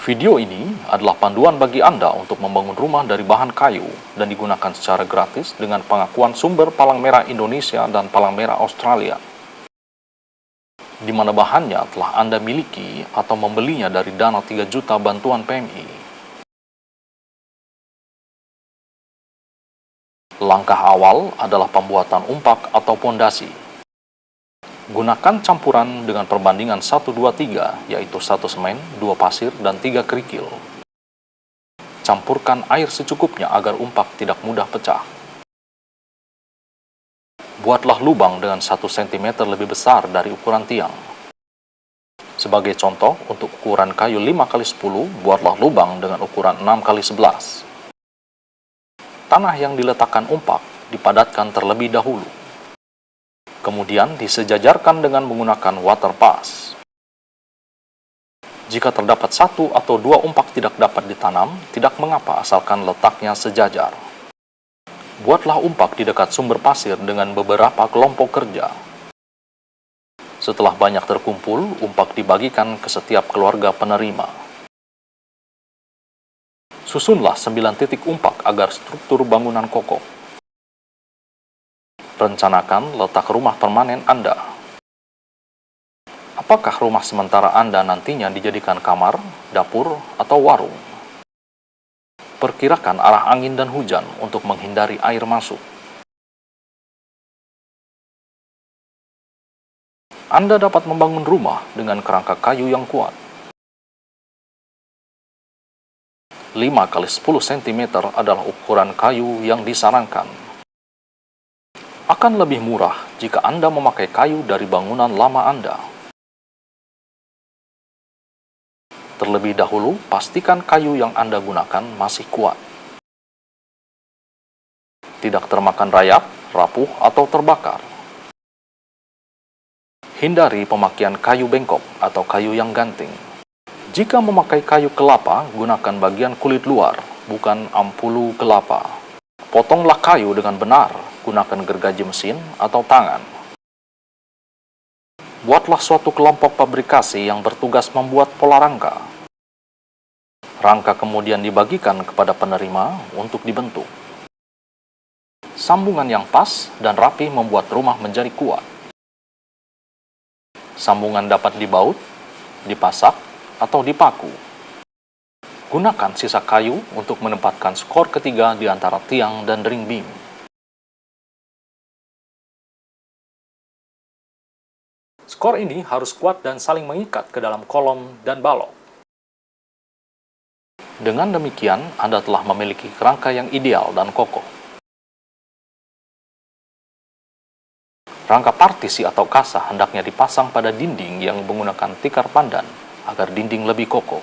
Video ini adalah panduan bagi Anda untuk membangun rumah dari bahan kayu dan digunakan secara gratis dengan pengakuan sumber Palang Merah Indonesia dan Palang Merah Australia, di mana bahannya telah Anda miliki atau membelinya dari dana 3 juta bantuan PMI. Langkah awal adalah pembuatan umpak atau pondasi. Gunakan campuran dengan perbandingan 1-2-3, yaitu 1 semen, 2 pasir, dan 3 kerikil. Campurkan air secukupnya agar umpak tidak mudah pecah. Buatlah lubang dengan 1 cm lebih besar dari ukuran tiang. Sebagai contoh, untuk ukuran kayu 5x10, buatlah lubang dengan ukuran 6x11. Tanah yang diletakkan umpak dipadatkan terlebih dahulu. Kemudian disejajarkan dengan menggunakan water pass. Jika terdapat 1 atau 2 umpak tidak dapat ditanam, tidak mengapa asalkan letaknya sejajar. Buatlah umpak di dekat sumber pasir dengan beberapa kelompok kerja. Setelah banyak terkumpul, umpak dibagikan ke setiap keluarga penerima. Susunlah 9 titik umpak agar struktur bangunan kokoh. Rencanakan letak rumah permanen Anda. Apakah rumah sementara Anda nantinya dijadikan kamar, dapur, atau warung? Perkirakan arah angin dan hujan untuk menghindari air masuk. Anda dapat membangun rumah dengan kerangka kayu yang kuat. 5x10 cm adalah ukuran kayu yang disarankan. Akan lebih murah jika Anda memakai kayu dari bangunan lama Anda. Terlebih dahulu, pastikan kayu yang Anda gunakan masih kuat. Tidak termakan rayap, rapuh, atau terbakar. Hindari pemakaian kayu bengkok atau kayu yang ganting. Jika memakai kayu kelapa, gunakan bagian kulit luar, bukan ampulu kelapa. Potonglah kayu dengan benar, gunakan gergaji mesin atau tangan. Buatlah suatu kelompok pabrikasi yang bertugas membuat pola rangka. Rangka kemudian dibagikan kepada penerima untuk dibentuk. Sambungan yang pas dan rapi membuat rumah menjadi kuat. Sambungan dapat dibaut, dipasak, atau dipaku. Gunakan sisa kayu untuk menempatkan skor ketiga di antara tiang dan ring beam. Skor ini harus kuat dan saling mengikat ke dalam kolom dan balok. Dengan demikian, Anda telah memiliki kerangka yang ideal dan kokoh. Rangka partisi atau kasa hendaknya dipasang pada dinding yang menggunakan tikar pandan agar dinding lebih kokoh.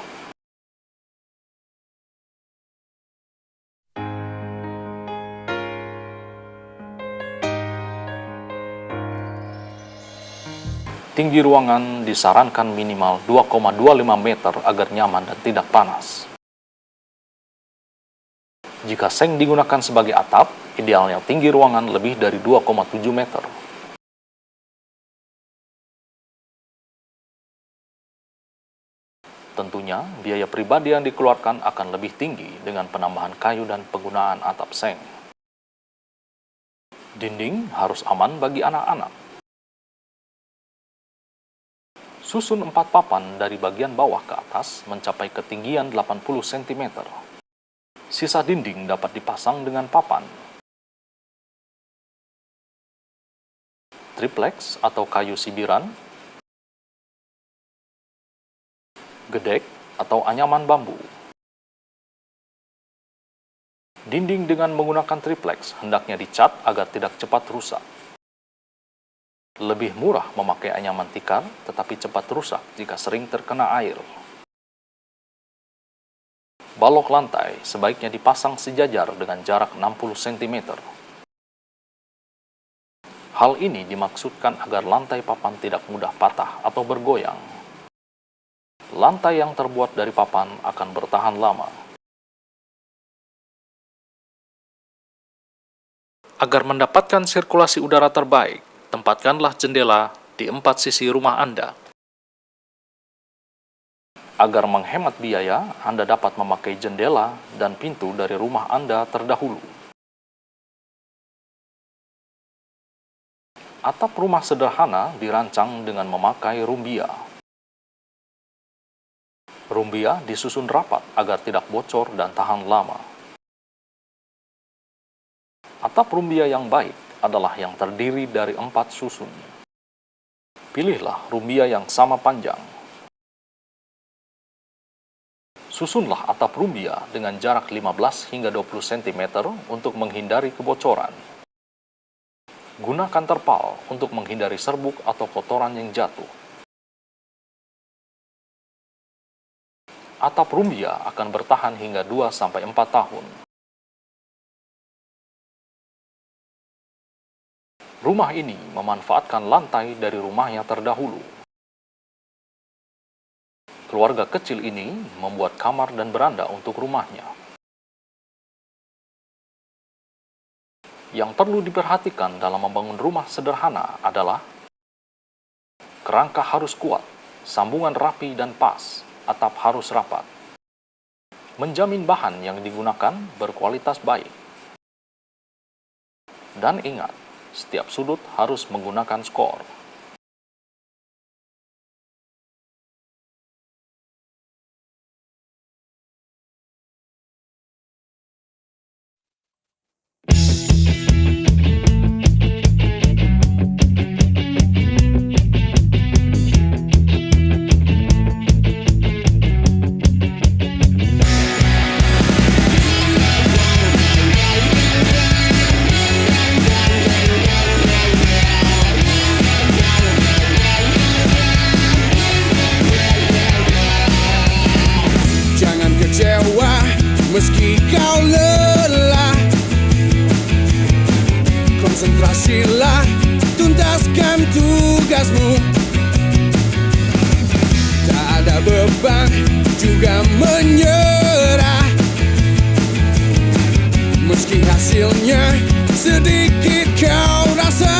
Tinggi ruangan disarankan minimal 2,25 meter agar nyaman dan tidak panas. Jika seng digunakan sebagai atap, idealnya tinggi ruangan lebih dari 2,7 meter. Tentunya, biaya pribadi yang dikeluarkan akan lebih tinggi dengan penambahan kayu dan penggunaan atap seng. Dinding harus aman bagi anak-anak. Susun 4 papan dari bagian bawah ke atas mencapai ketinggian 80 cm. Sisa dinding dapat dipasang dengan papan. Triplex atau kayu sibiran, gedek atau anyaman bambu. Dinding dengan menggunakan triplex hendaknya dicat agar tidak cepat rusak. Lebih murah memakai anyaman tikar, tetapi cepat rusak jika sering terkena air. Balok lantai sebaiknya dipasang sejajar dengan jarak 60 cm. Hal ini dimaksudkan agar lantai papan tidak mudah patah atau bergoyang. Lantai yang terbuat dari papan akan bertahan lama. Agar mendapatkan sirkulasi udara terbaik, tempatkanlah jendela di 4 sisi rumah Anda. Agar menghemat biaya, Anda dapat memakai jendela dan pintu dari rumah Anda terdahulu. Atap rumah sederhana dirancang dengan memakai rumbia. Rumbia disusun rapat agar tidak bocor dan tahan lama. Atap rumbia yang baik adalah yang terdiri dari 4 susun. Pilihlah rumbia yang sama panjang. Susunlah atap rumbia dengan jarak 15 hingga 20 cm untuk menghindari kebocoran. Gunakan terpal untuk menghindari serbuk atau kotoran yang jatuh. Atap rumbia akan bertahan hingga 2-4 tahun. Rumah ini memanfaatkan lantai dari rumahnya terdahulu. Keluarga kecil ini membuat kamar dan beranda untuk rumahnya. Yang perlu diperhatikan dalam membangun rumah sederhana adalah kerangka harus kuat, sambungan rapi dan pas, atap harus rapat. Menjamin bahan yang digunakan berkualitas baik. Dan ingat, setiap sudut harus menggunakan skor. Meski kau lelah, konsentrasilah, tuntaskan tugasmu. Tak ada beban, juga menyerah. Meski hasilnya sedikit kau rasa,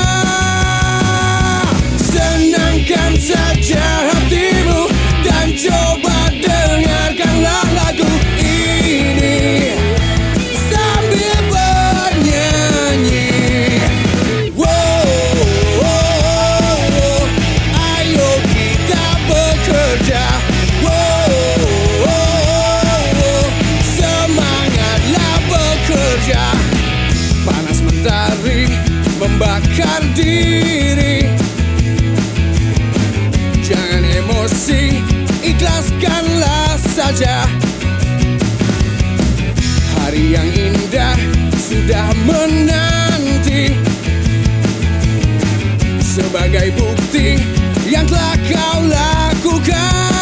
senangkan saja hatimu dan coba dengarkanlah lagu ini sambil bernyanyi. Wow, ayo kita bekerja. Wow, semangatlah bekerja. Panas mentari membakar diri. Jangan emosi, ikhlaskanlah saja. Hari yang indah sudah menanti, sebagai bukti yang telah kau lakukan.